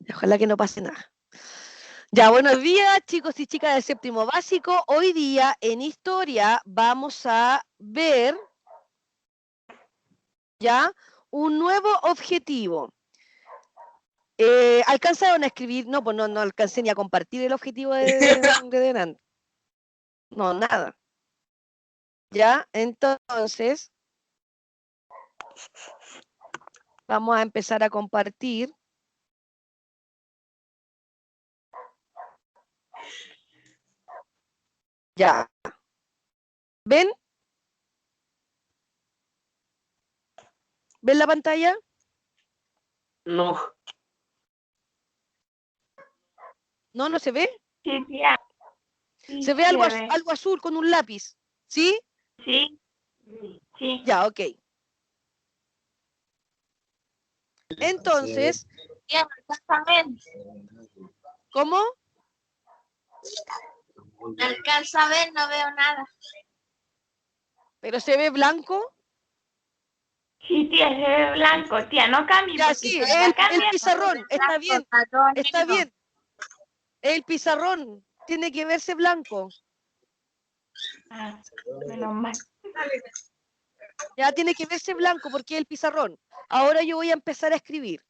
Ojalá que no pase nada. Ya, buenos días, chicos y chicas del séptimo básico. Hoy día en historia vamos a ver ya un nuevo objetivo. ¿Alcanzaron a escribir? No, pues no alcancé ni a compartir el objetivo de delante. No, nada. Ya, entonces vamos a empezar a compartir. Ya. ¿Ven? ¿Ven la pantalla? No. ¿No se ve? Sí, tía. Sí, Se ve algo azul con un lápiz. ¿Sí? Sí. Sí. Ya, ok. Entonces, Tía, ¿me alcanza a ver? ¿cómo? ¿Me alcanza a ver? No veo nada. ¿Pero se ve blanco? Sí, tía, se ve blanco, tía, no cambie. Ya, sí, el pizarrón, está bien, está bien. El pizarrón tiene que verse blanco. Ah, menos mal. Ya tiene que verse blanco porque es el pizarrón. Ahora yo voy a empezar a escribir.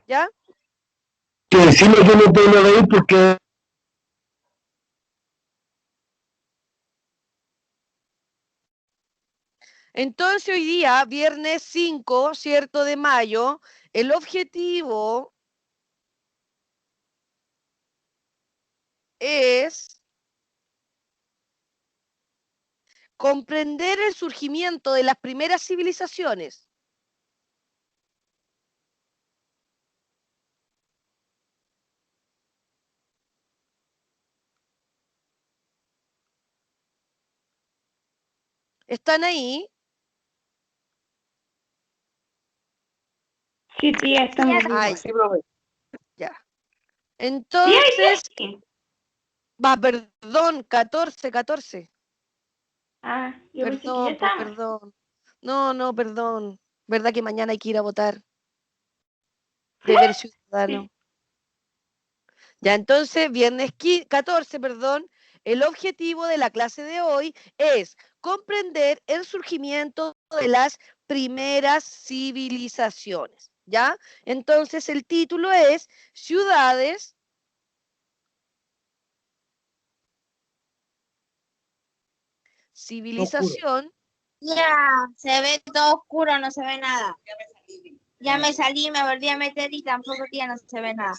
¿Ya? Que decirle que no puedo ver porque... Entonces hoy día, viernes 5, ¿cierto? De mayo, el objetivo es comprender el surgimiento de las primeras civilizaciones. ¿Están ahí? Sí, tía, estamos Ay, Sí, profe. ya. Entonces, perdón, 14. Ah, yo pensé que ya Perdón, pues estamos. perdón. No, perdón. ¿Verdad que mañana hay que ir a votar? Deber ciudadano. Sí. Ya, entonces, viernes 14, perdón, el objetivo de la clase de hoy es comprender el surgimiento de las primeras civilizaciones, ¿ya? Entonces, el título es Ciudades, civilización. Ya, se ve todo oscuro, no se ve nada. Ya me salí, me volví a meter y tampoco, tía, no se ve nada.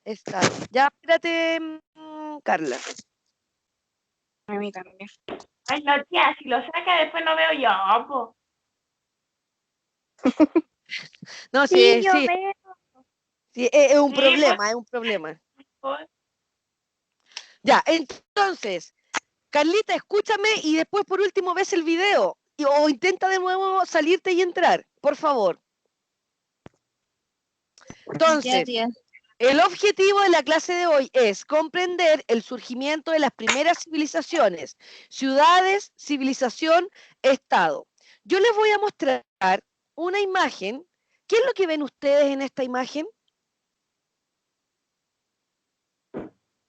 Está. Ya, espérate, Carla. A mí también. Ay, no, tía, si lo saca después no veo yo, po. No, Sí, sí, yo sí, veo. sí, es un Sí, problema, es un problema. pues. Ya, entonces, Carlita, escúchame y después por último ves el video o intenta de nuevo salirte y entrar, por favor. Entonces, el objetivo de la clase de hoy es comprender el surgimiento de las primeras civilizaciones, ciudades, civilización, estado. Yo les voy a mostrar una imagen. ¿Qué es lo que ven ustedes en esta imagen?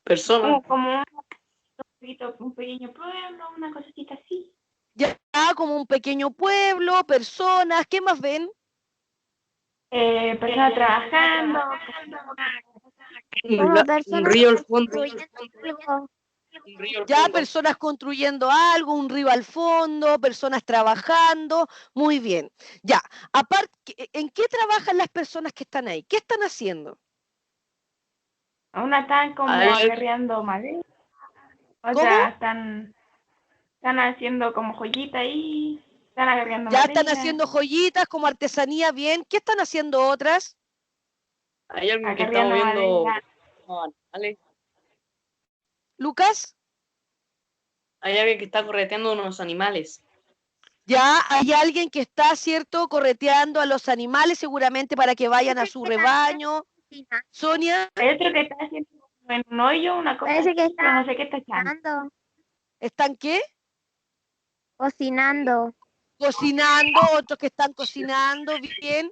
Persona. Como un pequeño pueblo, una cosita así. Ya como un pequeño pueblo, personas, ¿qué más ven? Personas trabajando. Un río al fondo. Un río al Ya fondo. personas construyendo algo, un río al fondo, personas trabajando, muy bien. Ya, aparte, ¿en qué trabajan las personas que están ahí? ¿Qué están haciendo? Una están como acarreando madera. ¿Cómo? Otras están haciendo como joyita ahí. Están acarreando Ya madera. están haciendo joyitas como artesanía, bien. ¿Qué están haciendo otras? Hay alguien que está Acarreando moviendo madera. animales. Lucas, Hay alguien que está correteando unos animales. ya hay alguien que está, ¿cierto?, correteando a los animales seguramente para que vayan a su rebaño. Sonia, Hay otro que está haciendo en un hoyo una cosa. Parece que está, no sé qué está echando. ¿están qué? Cocinando. Cocinando, otros que están cocinando, bien.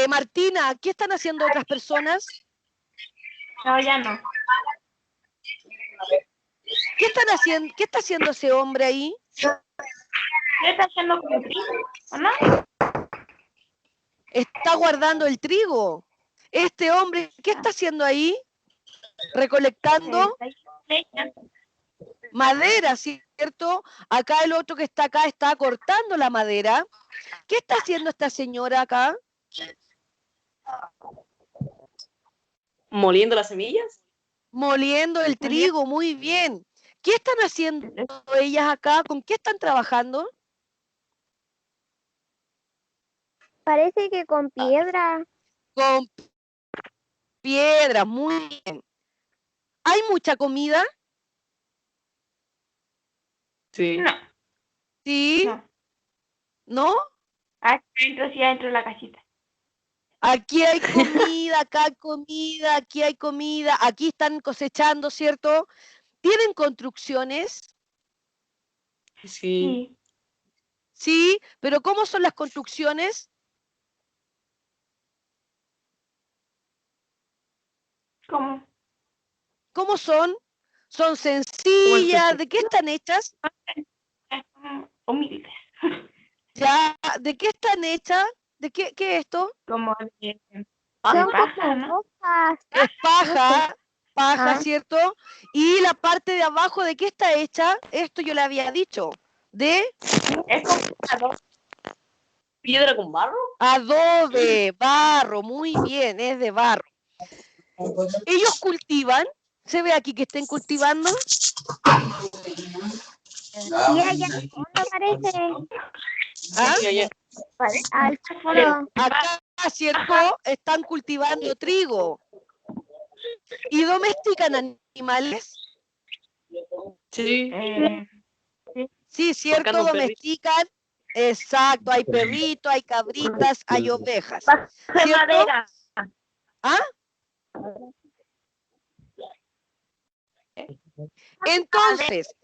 Martina, ¿qué están haciendo otras personas? No, ya no. ¿Qué están haciendo? ¿Qué está haciendo ese hombre ahí? ¿Qué está haciendo con el trigo? ¿O no? Está guardando el trigo. Este hombre, ¿qué está haciendo ahí? Recolectando madera, ¿cierto? Acá el otro que está acá está cortando la madera. ¿Qué está haciendo esta señora acá? ¿Moliendo las semillas? Moliendo el trigo, muy bien. ¿Qué están haciendo ellas acá? ¿Con qué están trabajando? Parece que con piedra. Con piedra, muy bien. ¿Hay mucha comida? Sí. No. Sí, No. ¿no? Adentro, sí, adentro de la casita. Aquí hay comida, acá hay comida, aquí hay comida, aquí están cosechando, ¿cierto? ¿Tienen construcciones? Sí. Sí. Sí, pero ¿cómo son las construcciones? ¿Cómo? ¿Cómo son? ¿Son Como el sencillas? ¿De qué pescado. están hechas? Humildes. Ya, ¿de qué están hechas? ¿De qué es esto? Como de Son paja, como ¿no? hojas. Es No sé. paja, Ah, ¿cierto? Y la parte de abajo, ¿de qué está hecha? Esto yo le había dicho. De Es como adobo. ¿Piedra con barro? adobe, barro, muy bien, es de barro. Ellos cultivan, ¿se ve aquí que estén cultivando? sí, allá al fondo parece. ¿Ah? Sí, allá. Al fondo. Acá, ¿cierto? Están cultivando trigo. ¿Y domestican animales? Sí. Sí, ¿cierto? Sacando un perrito. Domestican. Exacto, hay perritos, hay cabritas, hay ovejas. De ¿Cierto? madera. ¿Ah? Entonces,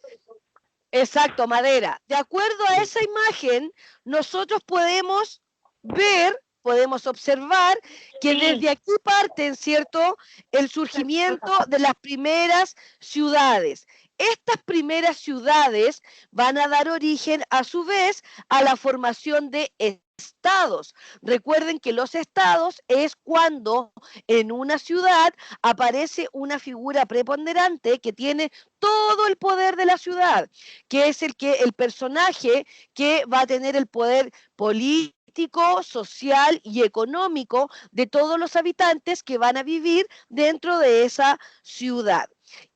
exacto, madera. De acuerdo a esa imagen, nosotros podemos ver, podemos observar que Sí. desde aquí parten, ¿cierto?, el surgimiento de las primeras ciudades. Estas primeras ciudades van a dar origen, a su vez, a la formación de estados. Recuerden que los estados es cuando en una ciudad aparece una figura preponderante que tiene todo el poder de la ciudad, que es el personaje que va a tener el poder político, social y económico de todos los habitantes que van a vivir dentro de esa ciudad.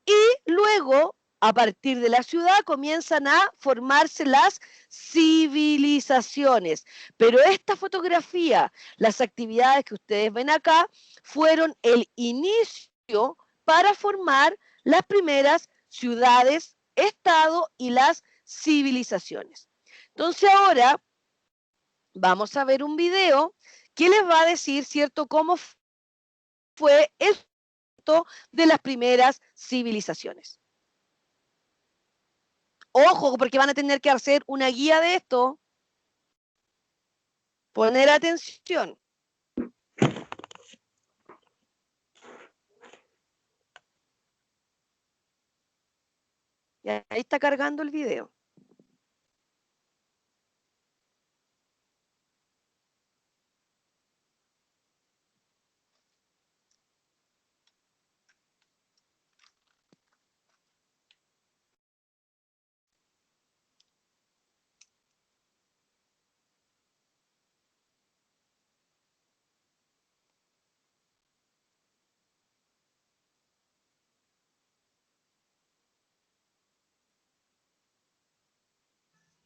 Y luego, a partir de la ciudad, comienzan a formarse las civilizaciones. Pero esta fotografía, las actividades que ustedes ven acá, fueron el inicio para formar las primeras ciudades, estado y las civilizaciones. Entonces ahora vamos a ver un video que les va a decir, ¿cierto?, cómo fue esto de las primeras civilizaciones. Ojo, porque van a tener que hacer una guía de esto. Poner atención. Y ahí está cargando el video.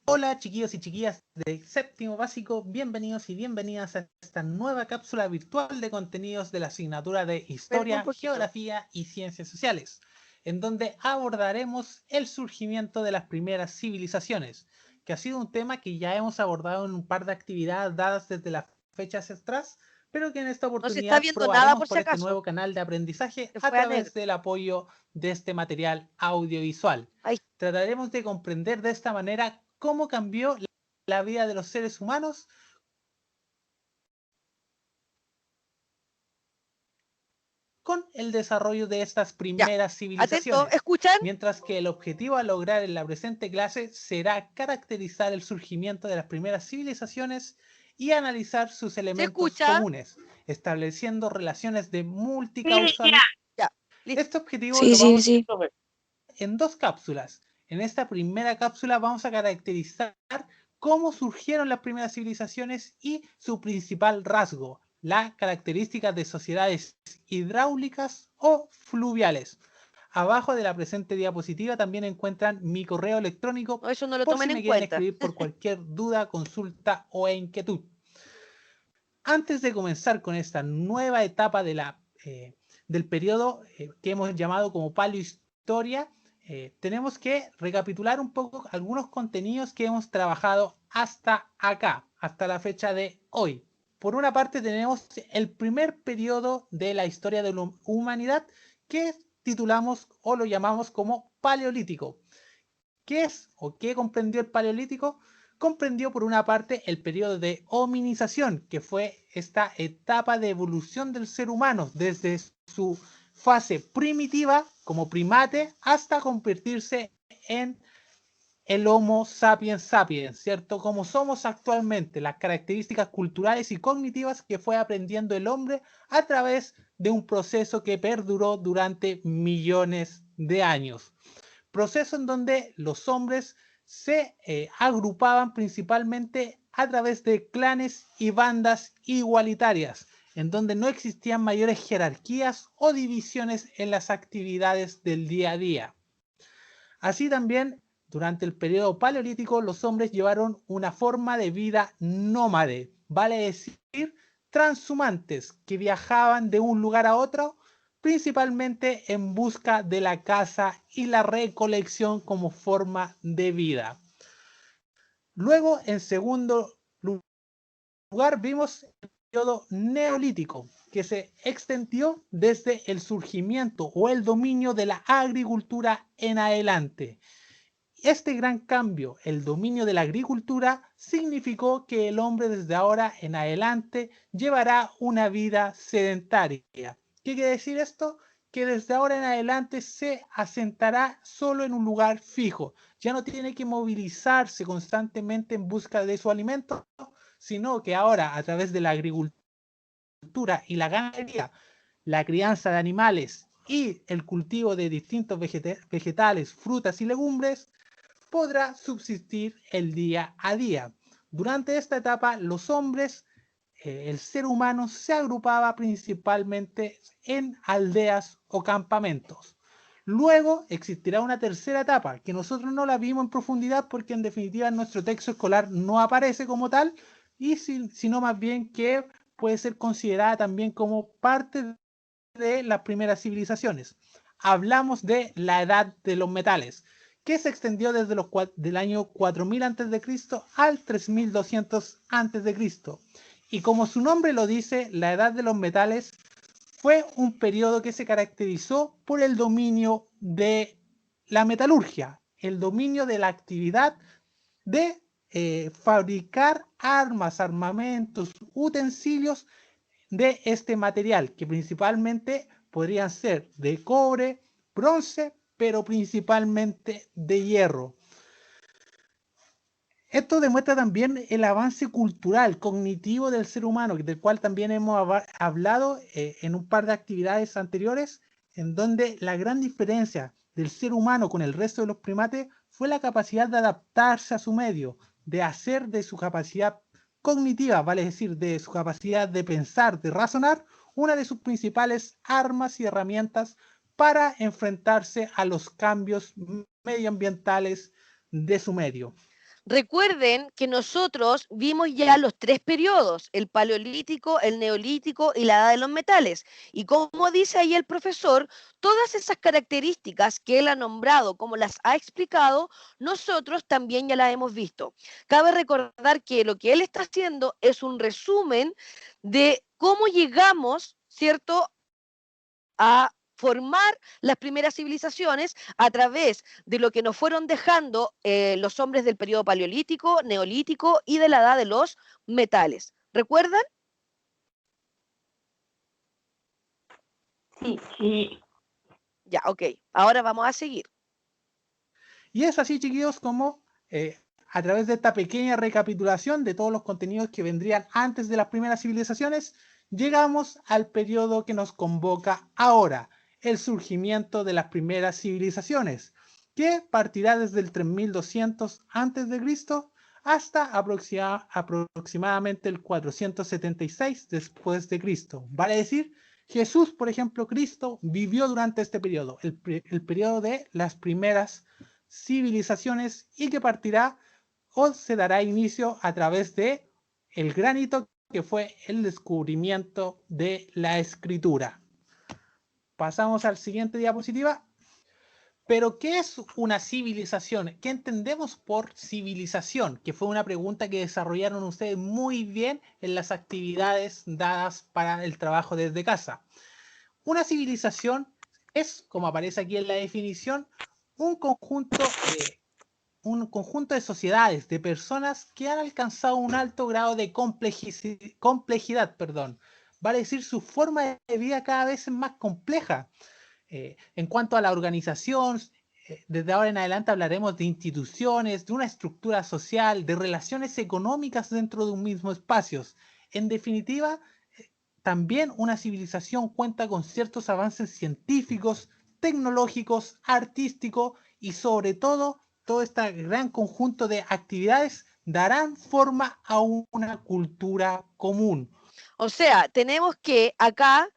Hola chiquillos y chiquillas de séptimo básico, bienvenidos y bienvenidas a esta nueva cápsula virtual de contenidos de la asignatura de Historia, Geografía y Ciencias Sociales, en donde abordaremos el surgimiento de las primeras civilizaciones, que ha sido un tema que ya hemos abordado en un par de actividades dadas desde las fechas atrás, pero que en esta No se está oportunidad viendo nada probaremos por si por este acaso. nuevo canal de aprendizaje Se a fue a negro. través del apoyo de este material audiovisual. Ahí. Trataremos de comprender de esta manera cómo cambió la vida de los seres humanos con el desarrollo de estas primeras civilizaciones. Atento, ¿escuchan? Mientras que el objetivo a lograr en la presente clase será caracterizar el surgimiento de las primeras civilizaciones y analizar sus elementos comunes, estableciendo relaciones de multicausalidad. Este objetivo lo vamos a hacer en 2 cápsulas. En esta primera cápsula vamos a caracterizar cómo surgieron las primeras civilizaciones y su principal rasgo, la característica de sociedades hidráulicas o fluviales. Abajo de la presente diapositiva también encuentran mi correo electrónico eso no lo por tomen si me en quieren cuenta. escribir por cualquier duda, consulta o inquietud. Antes de comenzar con esta nueva etapa de del periodo que hemos llamado como paleohistoria, tenemos que recapitular un poco algunos contenidos que hemos trabajado hasta acá, hasta la fecha de hoy. Por una parte tenemos el primer periodo de la historia de la humanidad que titulamos o lo llamamos como Paleolítico. ¿Qué es o qué comprendió el Paleolítico? Comprendió por una parte el periodo de hominización, que fue esta etapa de evolución del ser humano desde su fase primitiva como primate hasta convertirse en el Homo sapiens sapiens, ¿cierto? Como somos actualmente, las características culturales y cognitivas que fue aprendiendo el hombre a través de un proceso que perduró durante millones de años. Proceso en donde los hombres se agrupaban principalmente a través de clanes y bandas igualitarias, en donde no existían mayores jerarquías o divisiones en las actividades del día a día. Así también, durante el periodo paleolítico, los hombres llevaron una forma de vida nómade, vale decir, transhumantes, que viajaban de un lugar a otro, principalmente en busca de la caza y la recolección como forma de vida. Luego, en segundo lugar, vimos el periodo neolítico, que se extendió desde el surgimiento o el dominio de la agricultura en adelante. Este gran cambio, el dominio de la agricultura, significó que el hombre desde ahora en adelante llevará una vida sedentaria. ¿Qué quiere decir esto? Que desde ahora en adelante se asentará solo en un lugar fijo. Ya no tiene que movilizarse constantemente en busca de su alimento, sino que ahora a través de la agricultura y la ganadería, la crianza de animales y el cultivo de distintos vegetales, frutas y legumbres, podrá subsistir el día a día. Durante esta etapa, los hombres, el ser humano, se agrupaba principalmente en aldeas o campamentos. Luego existirá una tercera etapa, que nosotros no la vimos en profundidad porque en definitiva en nuestro texto escolar no aparece como tal, y sino más bien que puede ser considerada también como parte de las primeras civilizaciones. Hablamos de la edad de los metales, que se extendió desde del año 4000 a.C. al 3200 a.C. Y como su nombre lo dice, la edad de los metales fue un periodo que se caracterizó por el dominio de la metalurgia, el dominio de la actividad de fabricar armas, armamentos, utensilios de este material, que principalmente podrían ser de cobre, bronce, pero principalmente de hierro. Esto demuestra también el avance cultural, cognitivo del ser humano, del cual también hemos hablado en un par de actividades anteriores, en donde la gran diferencia del ser humano con el resto de los primates fue la capacidad de adaptarse a su medio, de hacer de su capacidad cognitiva, vale decir, de su capacidad de pensar, de razonar, una de sus principales armas y herramientas para enfrentarse a los cambios medioambientales de su medio. Recuerden que nosotros vimos ya los 3 periodos, el paleolítico, el neolítico y la edad de los metales. Y como dice ahí el profesor, todas esas características que él ha nombrado, como las ha explicado, nosotros también ya las hemos visto. Cabe recordar que lo que él está haciendo es un resumen de cómo llegamos, ¿cierto?, a formar las primeras civilizaciones a través de lo que nos fueron dejando los hombres del periodo paleolítico, neolítico y de la edad de los metales. ¿Recuerdan? Sí. Ya, ok. Ahora vamos a seguir. Y es así, chiquillos, como a través de esta pequeña recapitulación de todos los contenidos que vendrían antes de las primeras civilizaciones, llegamos al periodo que nos convoca ahora, el surgimiento de las primeras civilizaciones, que partirá desde el 3200 a.C. hasta aproximadamente el 476 después de Cristo. Vale decir, Jesús, por ejemplo, Cristo, vivió durante este periodo, el periodo de las primeras civilizaciones, y que partirá o se dará inicio a través de el gran hito que fue el descubrimiento de la escritura. Pasamos al siguiente diapositiva. Pero, ¿qué es una civilización? ¿Qué entendemos por civilización? Que fue una pregunta que desarrollaron ustedes muy bien en las actividades dadas para el trabajo desde casa. Una civilización es, como aparece aquí en la definición, un conjunto de sociedades, de personas que han alcanzado un alto grado de complejidad. Vale decir, su forma de vida cada vez es más compleja. En cuanto a la organización, desde ahora en adelante hablaremos de instituciones, de una estructura social, de relaciones económicas dentro de un mismo espacio. En definitiva, también una civilización cuenta con ciertos avances científicos, tecnológicos, artísticos y sobre todo este gran conjunto de actividades darán forma a una cultura común. O sea, tenemos que acá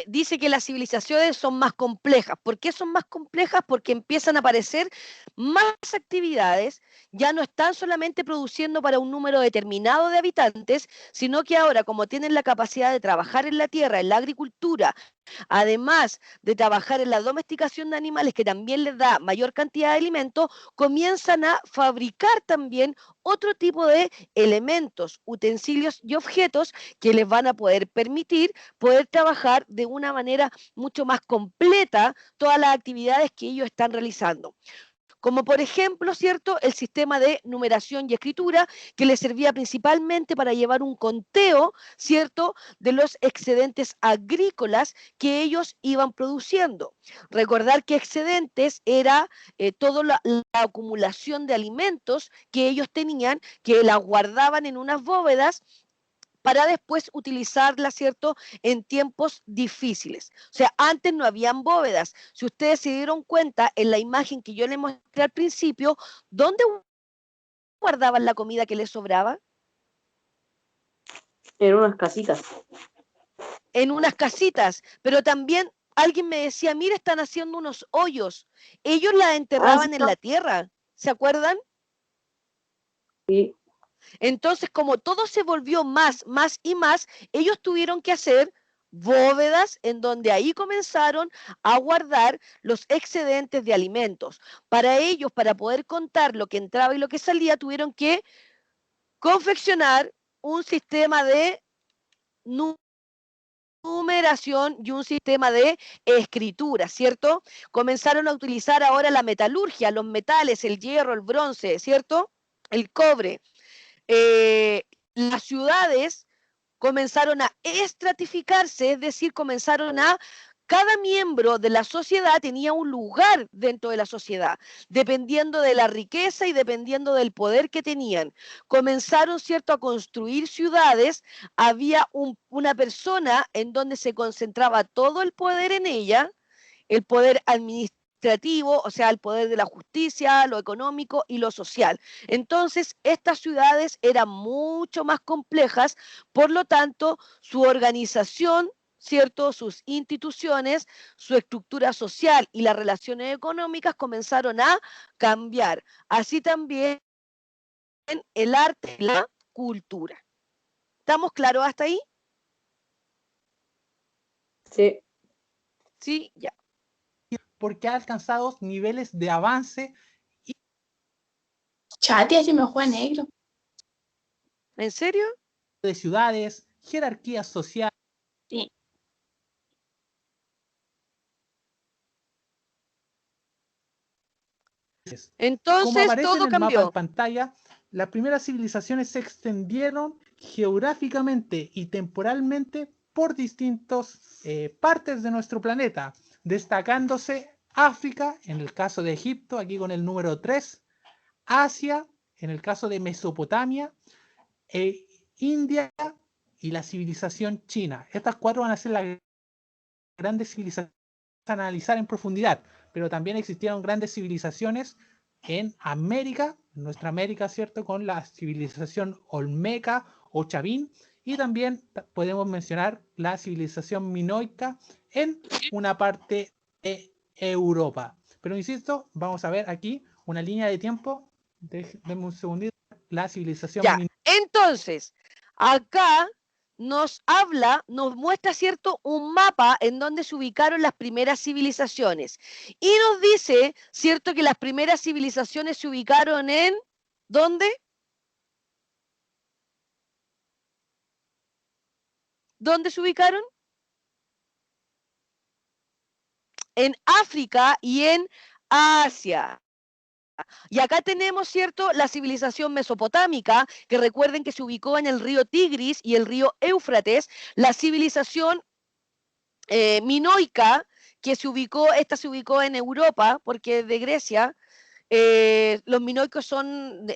dice que las civilizaciones son más complejas. ¿Por qué son más complejas? Porque empiezan a aparecer más actividades, ya no están solamente produciendo para un número determinado de habitantes, sino que ahora, como tienen la capacidad de trabajar en la tierra, en la agricultura, además de trabajar en la domesticación de animales, que también les da mayor cantidad de alimentos, comienzan a fabricar también otro tipo de elementos, utensilios y objetos que les van a poder permitir poder trabajar de una manera mucho más completa todas las actividades que ellos están realizando. Como por ejemplo, ¿cierto?, el sistema de numeración y escritura, que les servía principalmente para llevar un conteo, ¿cierto?, de los excedentes agrícolas que ellos iban produciendo. Recordar que excedentes era toda la acumulación de alimentos que ellos tenían, que la guardaban en unas bóvedas para después utilizarla, ¿cierto?, en tiempos difíciles. O sea, antes no habían bóvedas. Si ustedes se dieron cuenta en la imagen que yo les mostré al principio, ¿dónde guardaban la comida que les sobraba? En unas casitas. En unas casitas, pero también alguien me decía, mira, están haciendo unos hoyos. Ellos la enterraban en la tierra, ¿se acuerdan? Sí. Entonces, como todo se volvió más y más, ellos tuvieron que hacer bóvedas en donde ahí comenzaron a guardar los excedentes de alimentos. Para ellos, para poder contar lo que entraba y lo que salía, tuvieron que confeccionar un sistema de numeración y un sistema de escritura, ¿cierto? Comenzaron a utilizar ahora la metalurgia, los metales, el hierro, el bronce, ¿cierto? El cobre. Las ciudades comenzaron a estratificarse, es decir, cada miembro de la sociedad tenía un lugar dentro de la sociedad, dependiendo de la riqueza y dependiendo del poder que tenían. Comenzaron, ¿cierto?, a construir ciudades, había una persona en donde se concentraba todo el poder en ella, el poder administrativo, o sea, el poder de la justicia, lo económico y lo social. Entonces, estas ciudades eran mucho más complejas, por lo tanto, su organización, ¿cierto?, sus instituciones, su estructura social y las relaciones económicas comenzaron a cambiar. Así también el arte y la cultura. ¿Estamos claros hasta ahí? Sí. Sí, ya. Porque ha alcanzado niveles de avance Chatia, se me fue a negro. ¿En serio? de ciudades, jerarquías sociales, Sí. Como Entonces aparece todo en el mapa en cambió. pantalla, las primeras civilizaciones se extendieron geográficamente y temporalmente por distintas partes de nuestro planeta, destacándose África, en el caso de Egipto, aquí con el número 3, Asia, en el caso de Mesopotamia, India y la civilización china. Estas 4 van a ser las grandes civilizaciones a analizar en profundidad, pero también existieron grandes civilizaciones en América, en nuestra América, ¿cierto? Con la civilización olmeca o chavín, y también podemos mencionar la civilización minoica en una parte de Europa. Pero insisto, vamos a ver aquí una línea de tiempo. Denme un segundito. La civilización Ya, minoica. entonces, acá nos habla, nos muestra, ¿cierto?, un mapa en donde se ubicaron las primeras civilizaciones. Y nos dice, ¿cierto?, que las primeras civilizaciones se ubicaron en, ¿dónde? ¿Dónde se ubicaron? En África y en Asia. Y acá tenemos, ¿cierto?, la civilización mesopotámica, que recuerden que se ubicó en el río Tigris y el río Éufrates, la civilización minoica, que esta se ubicó en Europa, porque es de Grecia. Los minoicos son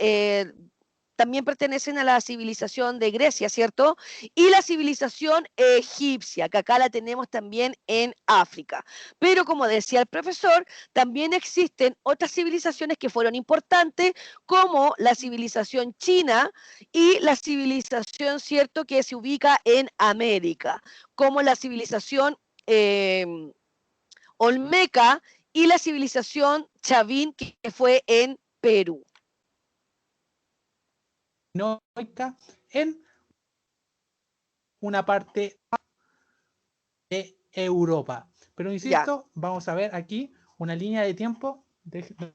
también pertenecen a la civilización de Grecia, ¿cierto? Y la civilización egipcia, que acá la tenemos también en África. Pero como decía el profesor, también existen otras civilizaciones que fueron importantes, como la civilización china y la civilización, ¿cierto?, que se ubica en América, como la civilización olmeca y la civilización chavín, que fue en Perú. Minoica en una parte de Europa. Pero insisto, Ya. vamos a ver aquí una línea de tiempo. Déjenme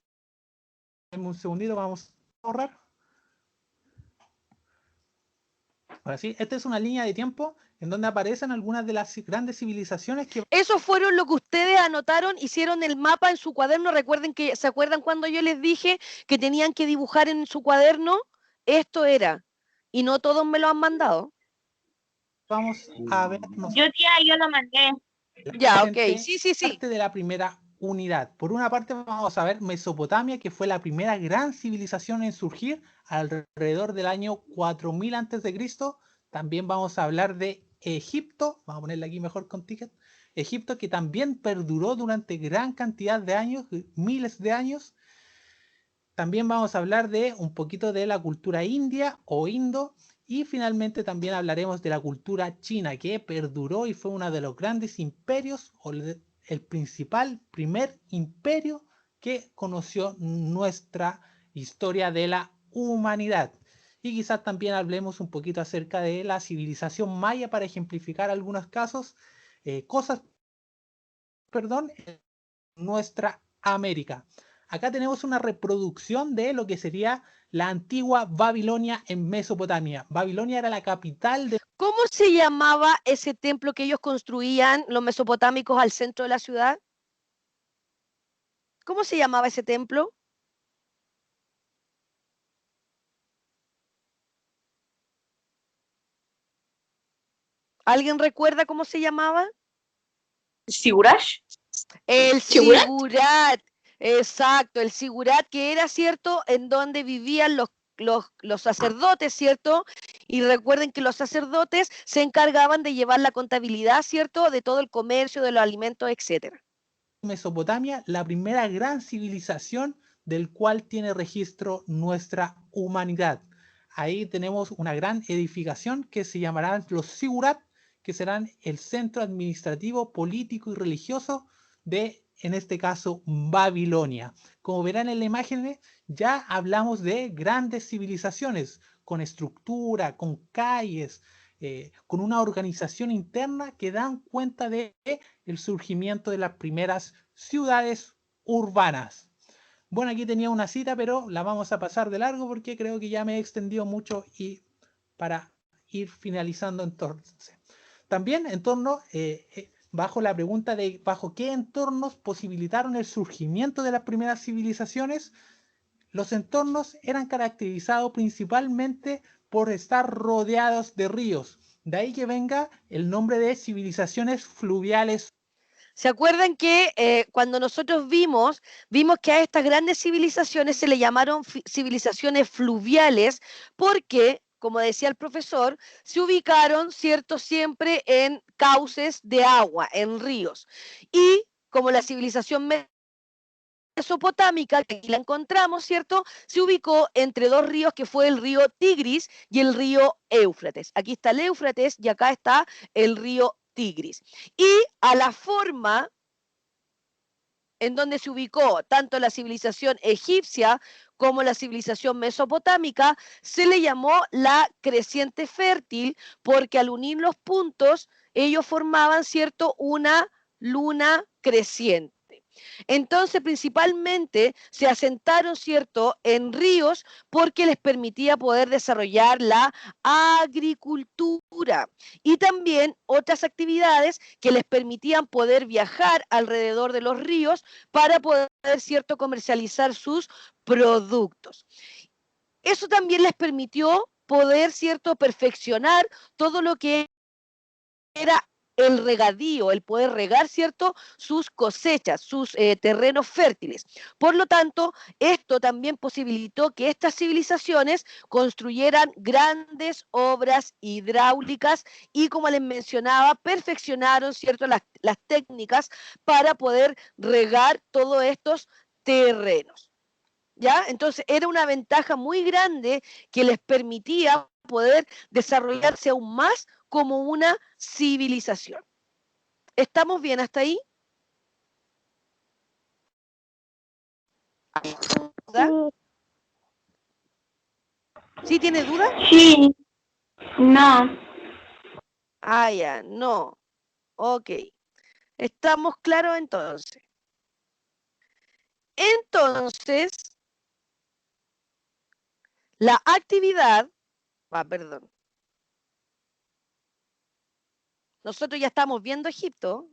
un segundito, vamos a ahorrar. Ahora sí, esta es una línea de tiempo en donde aparecen algunas de las grandes civilizaciones que... Eso fueron lo que ustedes anotaron, hicieron el mapa en su cuaderno. Recuerden que, ¿se acuerdan cuando yo les dije que tenían que dibujar en su cuaderno? Esto era. Y no todos me lo han mandado. Vamos a ver Yo lo mandé. Ya, ok. Sí, sí, sí. parte de la primera unidad. Por una parte vamos a ver Mesopotamia, que fue la primera gran civilización en surgir alrededor del año 4000 a.C. También vamos a hablar de Egipto, vamos a ponerle aquí mejor con ticket. Egipto, que también perduró durante gran cantidad de años, miles de años. También vamos a hablar de un poquito de la cultura india o indo, y finalmente también hablaremos de la cultura china, que perduró y fue uno de los grandes imperios, o el principal primer imperio que conoció nuestra historia de la humanidad. Y quizás también hablemos un poquito acerca de la civilización maya para ejemplificar algunos casos, en nuestra América. Acá tenemos una reproducción de lo que sería la antigua Babilonia en Mesopotamia. Babilonia era la capital de... ¿Cómo se llamaba ese templo que ellos construían, los mesopotámicos, al centro de la ciudad? ¿Cómo se llamaba ese templo? ¿Alguien recuerda cómo se llamaba? ¿Sigurash? El ¿Sigurat? Sigurat, exacto, el Sigurat, que era, ¿cierto?, en donde vivían los sacerdotes, ¿cierto? Y recuerden que los sacerdotes se encargaban de llevar la contabilidad, ¿cierto?, de todo el comercio, de los alimentos, etcétera. Mesopotamia, la primera gran civilización del cual tiene registro nuestra humanidad. Ahí tenemos una gran edificación que se llamarán los Sigurat, que serán el centro administrativo, político y religioso de, en este caso, Babilonia. Como verán en la imagen, ya hablamos de grandes civilizaciones con estructura, con calles, con una organización interna que dan cuenta de el surgimiento de las primeras ciudades urbanas. Bueno, aquí tenía una cita, pero la vamos a pasar de largo porque creo que ya me he extendido mucho y para ir finalizando entonces. También en torno, bajo la pregunta de ¿bajo qué entornos posibilitaron el surgimiento de las primeras civilizaciones? Los entornos eran caracterizados principalmente por estar rodeados de ríos. De ahí que venga el nombre de civilizaciones fluviales. ¿Se acuerdan que cuando nosotros vimos que a estas grandes civilizaciones se le llamaron civilizaciones fluviales porque, como decía el profesor, se ubicaron, ¿cierto?, siempre en cauces de agua, en ríos. Y como la civilización mesopotámica, que aquí la encontramos, ¿cierto?, se ubicó entre dos ríos que fue el río Tigris y el río Éufrates. Aquí está el Éufrates y acá está el río Tigris. Y a la forma en donde se ubicó tanto la civilización egipcia como la civilización mesopotámica, se le llamó la creciente fértil, porque al unir los puntos, ellos formaban, ¿cierto?, una luna creciente. Entonces, principalmente se asentaron, ¿cierto?, en ríos porque les permitía poder desarrollar la agricultura y también otras actividades que les permitían poder viajar alrededor de los ríos para poder, ¿cierto?, comercializar sus productos. Eso también les permitió poder, ¿cierto?, perfeccionar todo lo que era el regadío, el poder regar, ¿cierto?, sus cosechas, sus terrenos fértiles. Por lo tanto, esto también posibilitó que estas civilizaciones construyeran grandes obras hidráulicas y, como les mencionaba, perfeccionaron, ¿cierto?, las técnicas para poder regar todos estos terrenos. ¿Ya? Entonces, era una ventaja muy grande que les permitía poder desarrollarse aún más como una civilización. ¿Estamos bien hasta ahí? ¿Duda? ¿Sí tiene duda? Sí. No. Ah, ya, no. Ok. ¿Estamos claros entonces? Entonces, la actividad, perdón. Nosotros ya estamos viendo Egipto.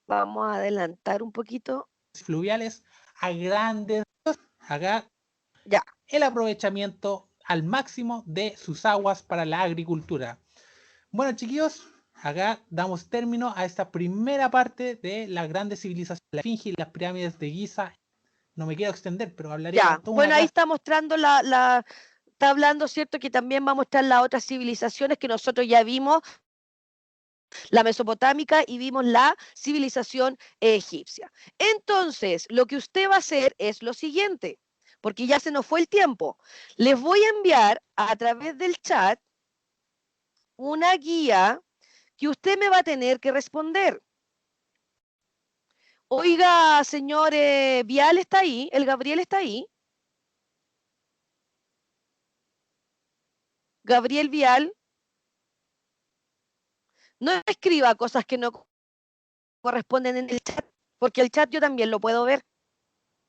Vamos a adelantar un poquito. Fluviales a grandes, haga Ya. el aprovechamiento al máximo de sus aguas para la agricultura. Bueno, chiquillos, acá damos término a esta primera parte de las grandes civilizaciones, la Esfinge y las pirámides de Giza. No me quiero extender, pero hablaré Ya, toda bueno, una ahí clase. está mostrando está hablando, ¿cierto?, que también va a mostrar las otras civilizaciones que nosotros ya vimos, la mesopotámica y vimos la civilización egipcia. Entonces, lo que usted va a hacer es lo siguiente, porque ya se nos fue el tiempo. Les voy a enviar a través del chat una guía que usted me va a tener que responder. Oiga, señor Vial, ¿está ahí? ¿El Gabriel está ahí? Gabriel Vial. No escriba cosas que no corresponden en el chat, porque el chat yo también lo puedo ver.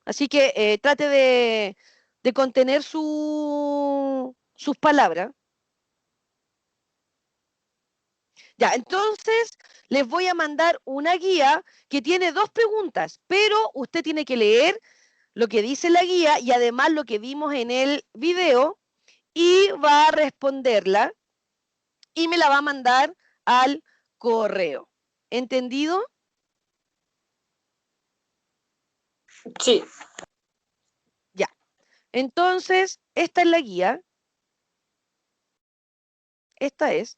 Así que trate de contener sus palabras. Ya, entonces les voy a mandar una guía que tiene 2 preguntas, pero usted tiene que leer lo que dice la guía y además lo que vimos en el video y va a responderla y me la va a mandar al correo. ¿Entendido? Sí. Ya. Entonces, esta es la guía. Esta es.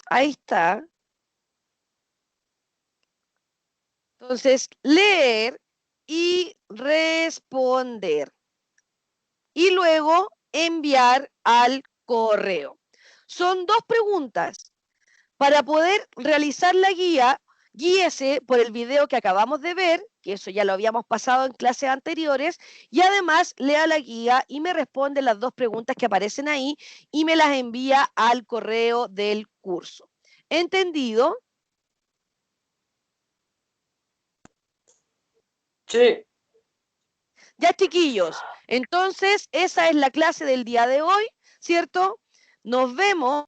Ahí está. Entonces, leer y responder. Y luego enviar al correo. Son 2 preguntas. Para poder realizar la guía, guíese por el video que acabamos de ver, que eso ya lo habíamos pasado en clases anteriores, y además lea la guía y me responde las 2 preguntas que aparecen ahí y me las envía al correo del curso. ¿Entendido? Sí. Ya, chiquillos, entonces esa es la clase del día de hoy, ¿cierto? Nos vemos